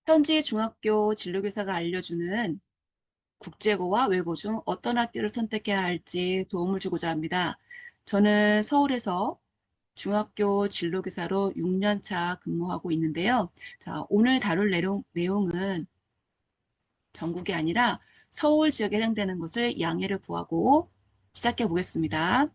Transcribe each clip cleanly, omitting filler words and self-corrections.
현지 중학교 진로교사가 알려주는 국제고와 외고 중 어떤 학교를 선택해야 할지 도움을 주고자 합니다. 저는 서울에서 중학교 진로교사로 6년 차 근무하고 있는데요. 자, 오늘 다룰 내용은 전국이 아니라 서울 지역에 해당되는 것을 양해를 구하고 시작해 보겠습니다.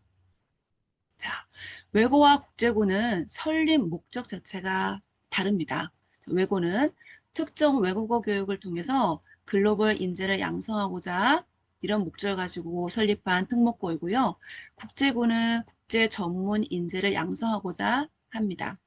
자, 외고와 국제고는 설립 목적 자체가 다릅니다. 외고는 특정 외국어 교육을 통해서 글로벌 인재를 양성하고자 이런 목적을 가지고 설립한 특목고이고요. 국제고는 국제 전문 인재를 양성하고자 합니다.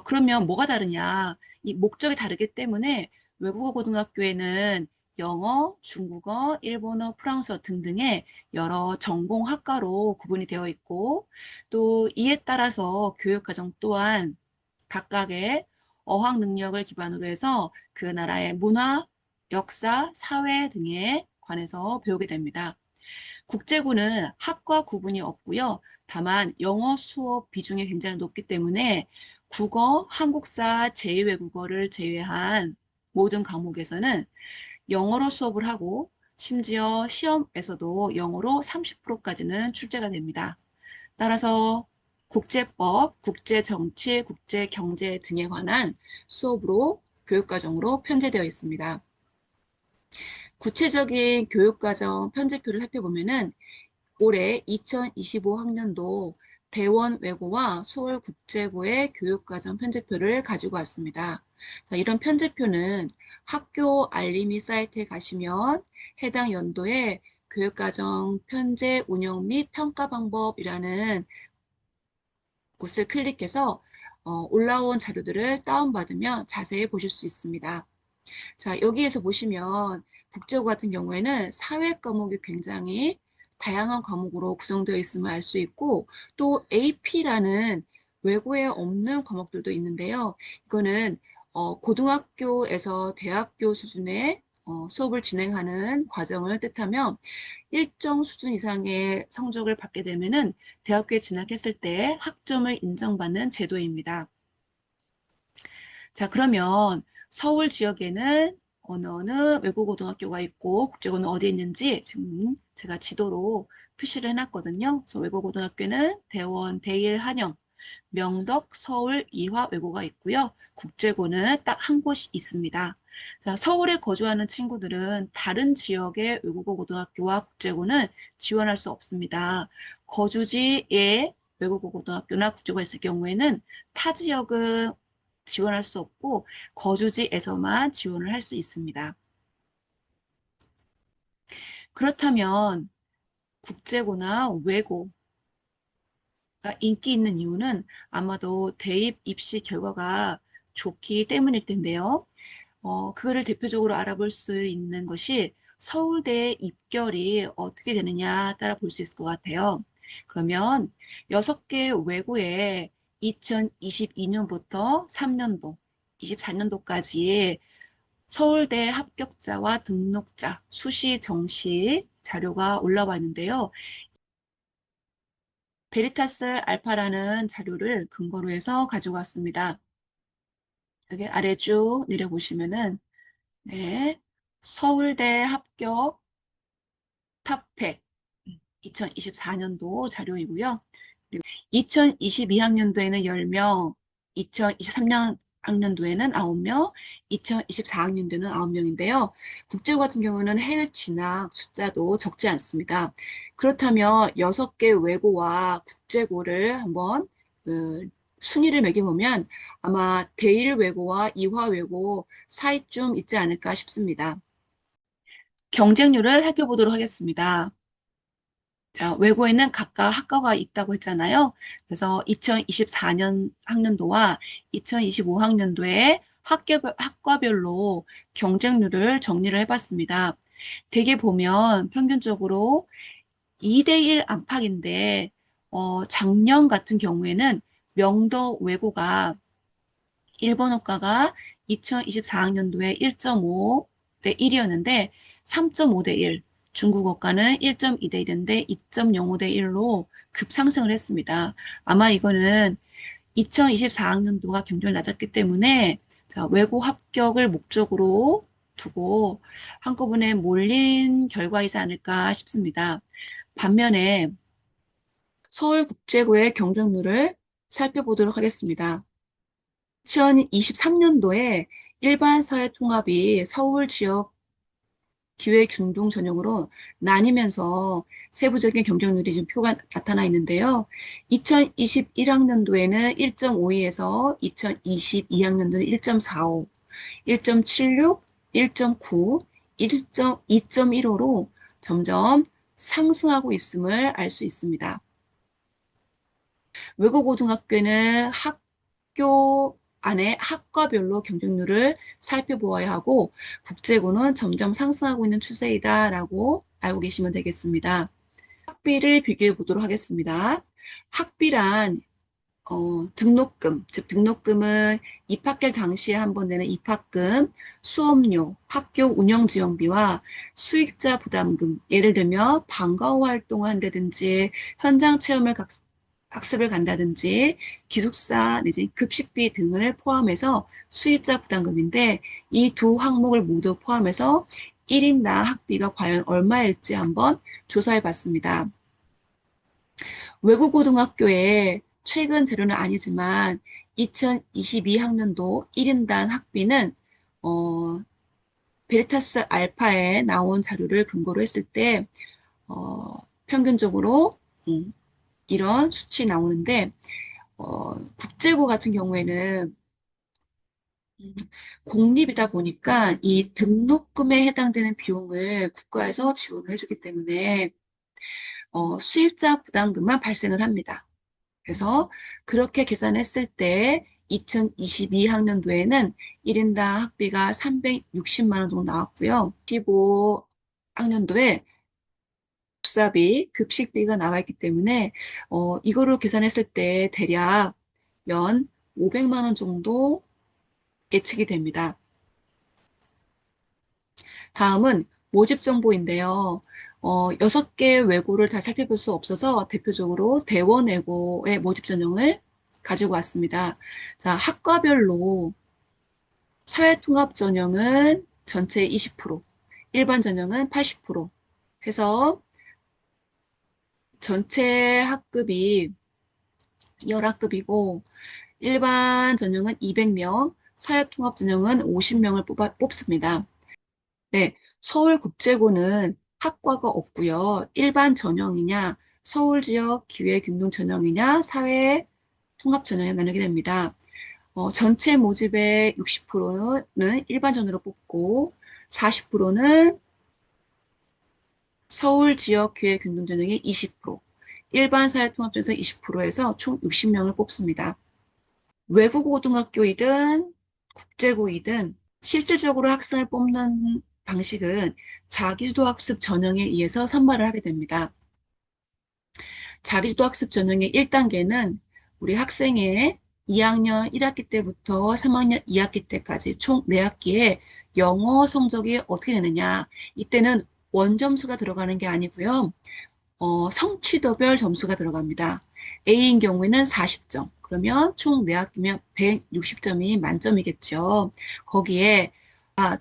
그러면 뭐가 다르냐? 이 목적이 다르기 때문에 외국어 고등학교에는 영어, 중국어, 일본어, 프랑스어 등등의 여러 전공 학과로 구분이 되어 있고 또 이에 따라서 교육과정 또한 각각의 어학 능력을 기반으로 해서 그 나라의 문화, 역사, 사회 등에 관해서 배우게 됩니다. 국제고는 학과 구분이 없고요. 다만 영어 수업 비중이 굉장히 높기 때문에 국어, 한국사, 제2외국어를 제외한 모든 과목에서는 영어로 수업을 하고 심지어 시험에서도 영어로 30%까지는 출제가 됩니다. 따라서 국제법, 국제정치, 국제경제 등에 관한 수업으로 교육과정으로 편제되어 있습니다. 구체적인 교육과정 편제표를 살펴보면은 올해 2025학년도 대원외고와 서울국제고의 교육과정 편제표를 가지고 왔습니다. 자, 이런 편제표는 학교 알림이 사이트에 가시면 해당 연도의 교육과정 편제 운영 및 평가 방법이라는 곳을 클릭해서 올라온 자료들을 다운받으면 자세히 보실 수 있습니다. 자, 여기에서 보시면 국제고 같은 경우에는 사회 과목이 굉장히 다양한 과목으로 구성되어 있음을 알 수 있고 또 AP라는 외고에 없는 과목들도 있는데요. 이거는 고등학교에서 대학교 수준의 수업을 진행하는 과정을 뜻하며 일정 수준 이상의 성적을 받게 되면은 대학교에 진학했을 때 학점을 인정받는 제도입니다. 자, 그러면 서울 지역에는 어느 외국고등학교가 있고 국제고는 어디에 있는지 지금 제가 지도로 표시를 해놨거든요. 그래서 외국고등학교는 대원, 대일, 한영, 명덕, 서울, 이화 외고가 있고요. 국제고는 딱 한 곳이 있습니다. 자, 서울에 거주하는 친구들은 다른 지역의 외국어 고등학교와 국제고는 지원할 수 없습니다. 거주지에 외국어 고등학교나 국제고가 있을 경우에는 타 지역은 지원할 수 없고 거주지에서만 지원을 할 수 있습니다. 그렇다면 국제고나 외고가 인기 있는 이유는 아마도 대입 입시 결과가 좋기 때문일 텐데요. 그거를 대표적으로 알아볼 수 있는 것이 서울대 입결이 어떻게 되느냐 따라 볼 수 있을 것 같아요. 그러면 6개 외고에 2022년부터 3년도, 24년도까지 서울대 합격자와 등록자, 수시, 정시 자료가 올라와 있는데요. 베리타스 알파라는 자료를 근거로 해서 가지고 왔습니다. 여기 아래 쭉 내려보시면은 네, 서울대 합격 탑100 2024년도 자료이고요. 그리고 2022학년도에는 10명, 2023학년도에는 9명, 2024학년도에는 9명인데요. 국제고 같은 경우는 해외 진학 숫자도 적지 않습니다. 그렇다면 6개 외고와 국제고를 한번 그 순위를 매겨보면 아마 대일 외고와 이화 외고 사이쯤 있지 않을까 싶습니다. 경쟁률을 살펴보도록 하겠습니다. 자, 외고에는 각각 학과가 있다고 했잖아요. 그래서 2024년 학년도와 2025학년도에 학과별로 경쟁률을 정리를 해봤습니다. 대개 보면 평균적으로 2대1 안팎인데, 작년 같은 경우에는 명더 외고가 일본어과가 2024학년도에 1.5 대 1이었는데 3.5 대 1, 중국어과는 1.2 대 1인데 2.05 대 1로 급상승을 했습니다. 아마 이거는 2024학년도가 경쟁이 낮았기 때문에 자, 외고 합격을 목적으로 두고 한꺼번에 몰린 결과이지 않을까 싶습니다. 반면에 서울국제고의 경쟁률을 살펴보도록 하겠습니다. 2023년도에 일반 사회 통합이 서울 지역 기회균등 전형으로 나뉘면서 세부적인 경쟁률이 지금 표가 나타나 있는데요. 2021학년도에는 1.52에서 2022학년도는 1.45, 1.76, 1.9, 2.15로 점점 상승하고 있음을 알 수 있습니다. 외국고등학교는 학교 안에 학과별로 경쟁률을 살펴보아야 하고 국제고는 점점 상승하고 있는 추세이다라고 알고 계시면 되겠습니다. 학비를 비교해 보도록 하겠습니다. 학비란 등록금, 즉 등록금은 입학할 당시에 한번 내는 입학금, 수업료, 학교 운영지원비와 수익자 부담금, 예를 들면 방과후 활동을 한다든지 현장 체험을 학습을 간다든지 기숙사 내지 급식비 등을 포함해서 수익자 부담금인데 이 두 항목을 모두 포함해서 1인당 학비가 과연 얼마일지 한번 조사해 봤습니다. 외국고등학교에 최근 자료는 아니지만 2022학년도 1인당 학비는 베리타스 알파에 나온 자료를 근거로 했을 때 평균적으로 이런 수치 나오는데 국제고 같은 경우에는 공립이다 보니까 이 등록금에 해당되는 비용을 국가에서 지원을 해주기 때문에 수입자 부담금만 발생을 합니다. 그래서 그렇게 계산했을 때 2022학년도에는 1인당 학비가 360만 원 정도 나왔고요. 15학년도에 국사비, 급식비가 나와 있기 때문에 이거를 계산했을 때 대략 연 500만 원 정도 예측이 됩니다. 다음은 모집 정보인데요. 6개 외고를 다 살펴볼 수 없어서 대표적으로 대원외고의 모집 전형을 가지고 왔습니다. 자, 학과별로 사회통합 전형은 전체 20%, 일반 전형은 80% 해서 전체 학급이 10학급이고 일반 전형은 200명, 사회통합 전형은 50명을 뽑습니다. 네, 서울국제고는 학과가 없고요. 일반 전형이냐, 서울 지역 기회균등 전형이냐, 사회 통합 전형에 나누게 됩니다. 전체 모집의 60%는 일반 전형으로 뽑고 40%는 서울 지역 기회균등 전형의 20%, 일반 사회 통합 전형 20%에서 총 60명을 뽑습니다. 외국 고등학교이든 국제고이든 실질적으로 학생을 뽑는 방식은 자기주도 학습 전형에 의해서 선발을 하게 됩니다. 자기주도 학습 전형의 1단계는 우리 학생의 2학년 1학기 때부터 3학년 2학기 때까지 총 4학기에 영어 성적이 어떻게 되느냐. 이때는 원점수가 들어가는 게 아니고요. 성취도별 점수가 들어갑니다. A인 경우에는 40점. 그러면 총 4학기면 160점이 만점이겠죠. 거기에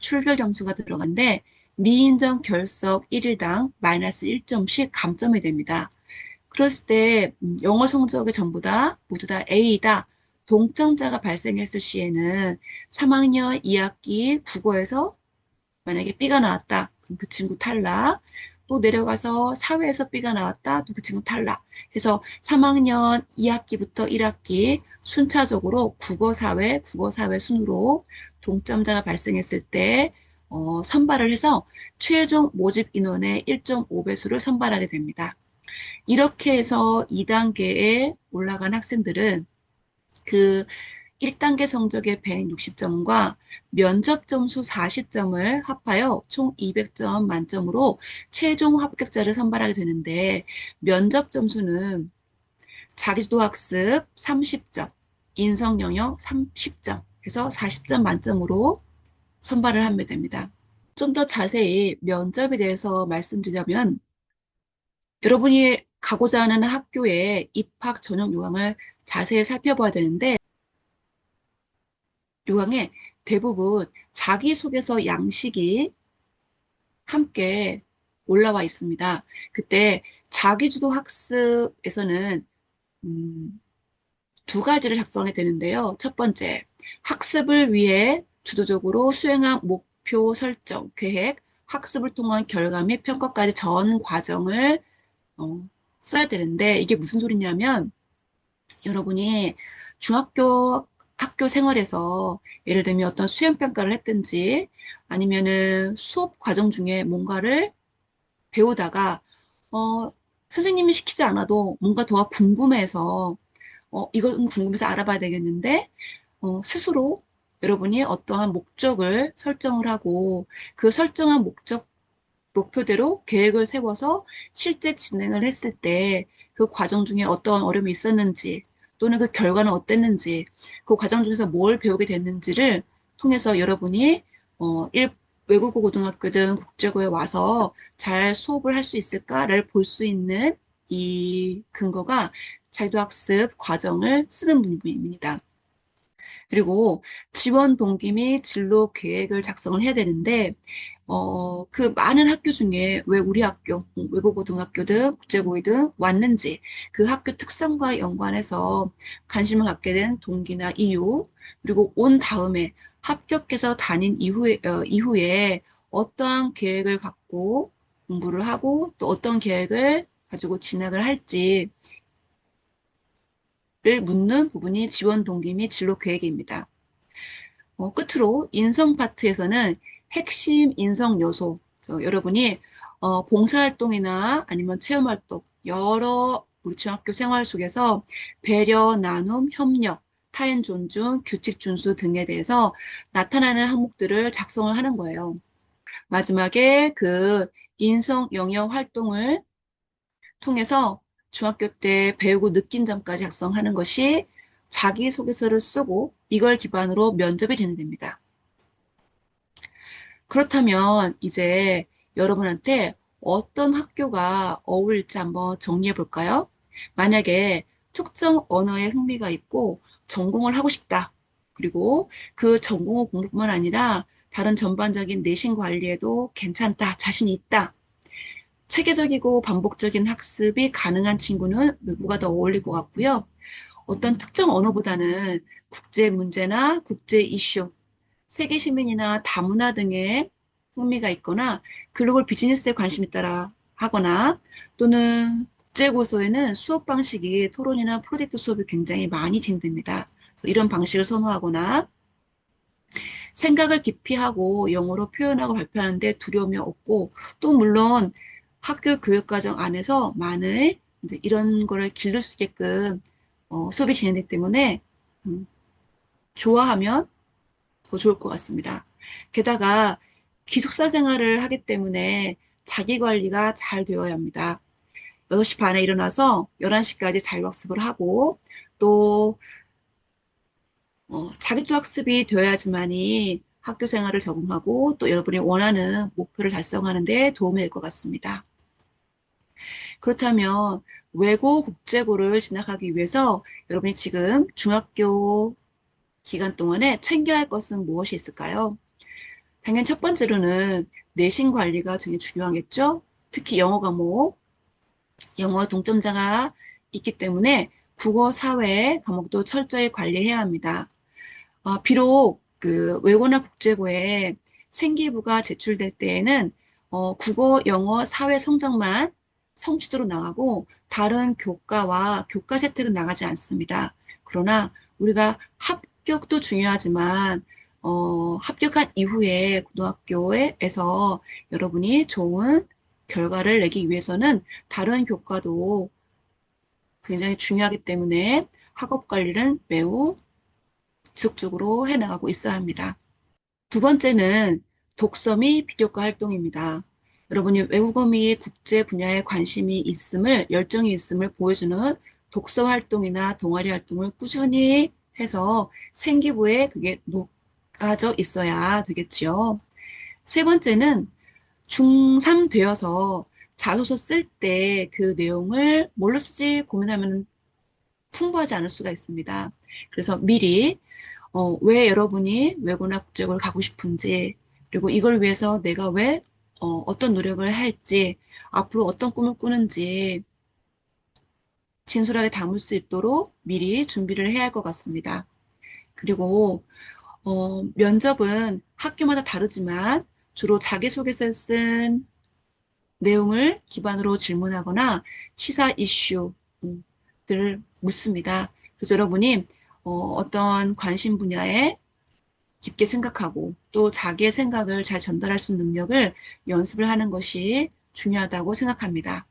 출결 점수가 들어간데 미인정 결석 1일당 마이너스 1점씩 감점이 됩니다. 그랬을 때 영어 성적이 전부 다 모두 다 A이다. 동점자가 발생했을 시에는 3학년 2학기 국어에서 만약에 B가 나왔다. 그럼 그 친구 탈락. 또 내려가서 사회에서 B가 나왔다. 또 그 친구 탈락. 그래서 3학년 2학기부터 1학기 순차적으로 국어사회 순으로 동점자가 발생했을 때 선발을 해서 최종 모집 인원의 1.5배수를 선발하게 됩니다. 이렇게 해서 2단계에 올라간 학생들은 그 1단계 성적의 160점과 면접 점수 40점을 합하여 총 200점 만점으로 최종 합격자를 선발하게 되는데 면접 점수는 자기주도 학습 30점, 인성 영역 30점 해서 40점 만점으로 선발을 하게 됩니다. 좀 더 자세히 면접에 대해서 말씀드리자면 여러분이 가고자 하는 학교의 입학 전형 요강을 자세히 살펴봐야 되는데 요강에 대부분 자기소개서 양식이 함께 올라와 있습니다. 그때 자기주도 학습에서는 음, 두 가지를 작성해야 되는데요. 첫 번째, 학습을 위해 주도적으로 수행한 목표 설정, 계획, 학습을 통한 결과 및 평가까지 전 과정을 어, 써야 되는데 이게 무슨 소리냐면 여러분이 중학교 학교 생활에서 예를 들면 어떤 수행평가를 했든지 아니면은 수업 과정 중에 뭔가를 배우다가 어, 선생님이 시키지 않아도 뭔가 더 궁금해서 이건 궁금해서 알아봐야 되겠는데 스스로 여러분이 어떠한 목적을 설정을 하고 그 설정한 목표대로 계획을 세워서 실제 진행을 했을 때 그 과정 중에 어떤 어려움이 있었는지 또는 그 결과는 어땠는지 그 과정 중에서 뭘 배우게 됐는지를 통해서 여러분이 외국어 고등학교든 국제고에 와서 잘 수업을 할 수 있을까를 볼 수 있는 이 근거가 자기도학습 과정을 쓰는 부분입니다. 그리고 지원 동기 및 진로 계획을 작성을 해야 되는데, 그 많은 학교 중에 왜 우리 학교, 외국고등학교든 국제고이든 왔는지 그 학교 특성과 연관해서 관심을 갖게 된 동기나 이유, 그리고 온 다음에 합격해서 다닌 이후에 어떠한 계획을 갖고 공부를 하고 또 어떤 계획을 가지고 진학을 할지를 묻는 부분이 지원 동기 및 진로 계획입니다. 끝으로 인성 파트에서는 핵심 인성 요소, 여러분이 봉사활동이나 아니면 체험활동, 여러 우리 중학교 생활 속에서 배려, 나눔, 협력, 타인 존중, 규칙 준수 등에 대해서 나타나는 항목들을 작성을 하는 거예요. 마지막에 그 인성 영역 활동을 통해서 중학교 때 배우고 느낀 점까지 작성하는 것이 자기소개서를 쓰고 이걸 기반으로 면접이 진행됩니다. 그렇다면 이제 여러분한테 어떤 학교가 어울릴지 한번 정리해 볼까요? 만약에 특정 언어에 흥미가 있고 전공을 하고 싶다. 그리고 그 전공의 공부뿐만 아니라 다른 전반적인 내신 관리에도 괜찮다, 자신이 있다. 체계적이고 반복적인 학습이 가능한 친구는 외국어가 더 어울릴 것 같고요. 어떤 특정 언어보다는 국제 문제나 국제 이슈, 세계 시민이나 다문화 등에 흥미가 있거나 글로벌 비즈니스에 관심이 있다라 하거나 또는 국제고서에는 수업 방식이 토론이나 프로젝트 수업이 굉장히 많이 진행됩니다. 그래서 이런 방식을 선호하거나 생각을 깊이 하고 영어로 표현하고 발표하는데 두려움이 없고 또 물론 학교 교육과정 안에서 많은 이제 이런 거를 기를 수 있게끔 수업이 진행되기 때문에 음, 좋아하면 더 좋을 것 같습니다. 게다가 기숙사 생활을 하기 때문에 자기 관리가 잘 되어야 합니다. 6시 반에 일어나서 11시까지 자율학습을 하고 또 자기도 학습이 되어야지만이 학교 생활을 적응하고 또 여러분이 원하는 목표를 달성하는 데 도움이 될 것 같습니다. 그렇다면 외고 국제고를 진학하기 위해서 여러분이 지금 중학교 기간 동안에 챙겨야 할 것은 무엇이 있을까요? 당연히 첫 번째로는 내신 관리가 되게 중요하겠죠? 특히 영어 과목, 영어 동점자가 있기 때문에 국어, 사회 과목도 철저히 관리해야 합니다. 비록 그 외고나 국제고에 생기부가 제출될 때에는 국어, 영어, 사회 성적만 성취도로 나가고 다른 교과와 교과 세트는 나가지 않습니다. 그러나 우리가 합격도 중요하지만 합격한 이후에 고등학교에서 여러분이 좋은 결과를 내기 위해서는 다른 교과도 굉장히 중요하기 때문에 학업 관리는 매우 지속적으로 해나가고 있어야 합니다. 두 번째는 독서 및 비교과 활동입니다. 여러분이 외국어 및 국제 분야에 관심이 있음을, 열정이 있음을 보여주는 독서 활동이나 동아리 활동을 꾸준히 해서 생기부에 그게 녹아져 있어야 되겠지요. 세 번째는 중3 되어서 자소서 쓸 때 그 내용을 뭘로 쓰지 고민하면 풍부하지 않을 수가 있습니다. 그래서 미리 왜 여러분이 외고나 국제고를 가고 싶은지, 그리고 이걸 위해서 내가 왜, 어떤 노력을 할지, 앞으로 어떤 꿈을 꾸는지 진솔하게 담을 수 있도록 미리 준비를 해야 할 것 같습니다. 그리고, 면접은 학교마다 다르지만 주로 자기소개서에 쓴 내용을 기반으로 질문하거나 시사 이슈들을 묻습니다. 그래서 여러분이 어떤 관심 분야에 깊게 생각하고 또 자기의 생각을 잘 전달할 수 있는 능력을 연습을 하는 것이 중요하다고 생각합니다.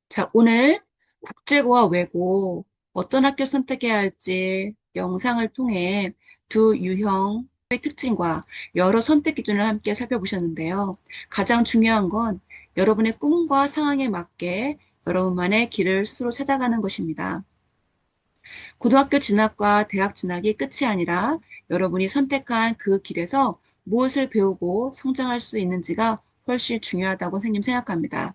자, 오늘 국제고와 외고 어떤 학교를 선택해야 할지 영상을 통해 두 유형의 특징과 여러 선택 기준을 함께 살펴보셨는데요. 가장 중요한 건 여러분의 꿈과 상황에 맞게 여러분만의 길을 스스로 찾아가는 것입니다. 고등학교 진학과 대학 진학이 끝이 아니라 여러분이 선택한 그 길에서 무엇을 배우고 성장할 수 있는지가 훨씬 중요하다고 선생님 생각합니다.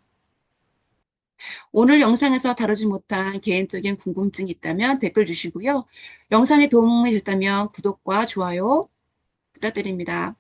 오늘 영상에서 다루지 못한 개인적인 궁금증이 있다면 댓글 주시고요. 영상이 도움이 됐다면 구독과 좋아요 부탁드립니다.